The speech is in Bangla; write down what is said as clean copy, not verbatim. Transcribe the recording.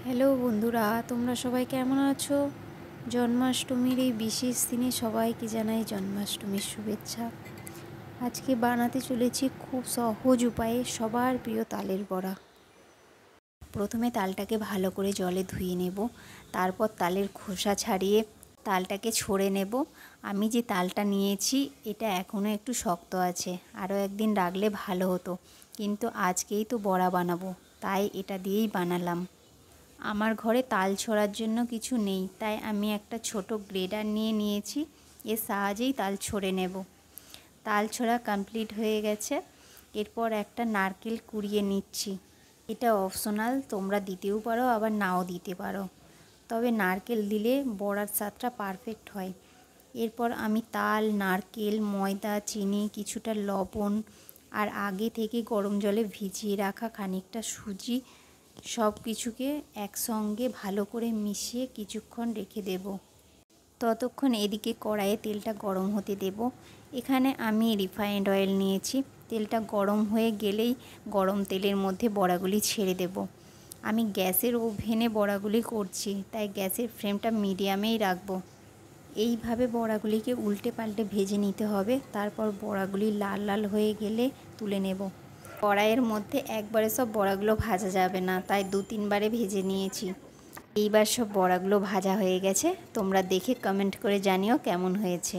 হ্যালো বন্ধুরা, তোমরা সবাই কেমন আছো? জন্মাষ্টমীর এই বিশেষ দিনে সবাইকে জানাই জন্মাষ্টমীর শুভেচ্ছা। আজকে বানাতে চলেছি খুব সহজ উপায়ে সবার প্রিয় তালের বড়া। প্রথমে তালটাকে ভালো করে জলে ধুয়ে নেব, তারপর তালের খোসা ছাড়িয়ে তালটাকে ছড়ে নেব। আমি যে তালটা নিয়েছি এটা এখনও একটু শক্ত আছে, আরও একদিন রাখলে ভালো হতো, কিন্তু আজকেই তো বড়া বানাবো, তাই এটা দিয়েই বানালাম। আমার ঘরে তাল ছড়ার জন্য কিছু নেই, তাই আমি একটা ছোট গ্রেডার নিয়েছি, এর সাহায্যেই তাল ছড়ে নেব। তাল ছড়া কমপ্লিট হয়ে গেছে। এরপর একটা নারকেল কুড়িয়ে নিচ্ছি। এটা অপশনাল, তোমরা দিতেও পারো আবার নাও দিতে পারো, তবে নারকেল দিলে বড়ার স্বাদটা পারফেক্ট হয়। এরপর আমি তাল, নারকেল, ময়দা, চিনি, কিছুটা লবণ আর আগে থেকে গরম জলে ভিজিয়ে রাখা খানিকটা সুজি সব কিছুকে একসঙ্গে ভালো করে মিশিয়ে কিছুক্ষণ রেখে দেব। ততক্ষণ এদিকে কড়াইয়ে তেলটা গরম হতে দেব। এখানে আমি রিফাইন্ড অয়েল নিয়েছি। তেলটা গরম হয়ে গেলেই গরম তেলের মধ্যে বড়াগুলি ছেড়ে দেব। আমি গ্যাসের ওভেনে বড়াগুলি করছি, তাই গ্যাসের ফ্লেমটা মিডিয়ামেই রাখবো। এইভাবে বড়াগুলিকে উল্টে পাল্টে ভেজে নিতে হবে। তারপর বড়াগুলি লাল লাল হয়ে গেলে তুলে নেব। কড়াইয়ের মধ্যে একবারে সব বড়াগুলো ভাজা যাবে না, তাই 2-3 বারে ভেজে নিয়েছি। এইবার সব বড়াগুলো ভাজা হয়ে গেছে। তোমরা দেখে কমেন্ট করে জানিও কেমন হয়েছে।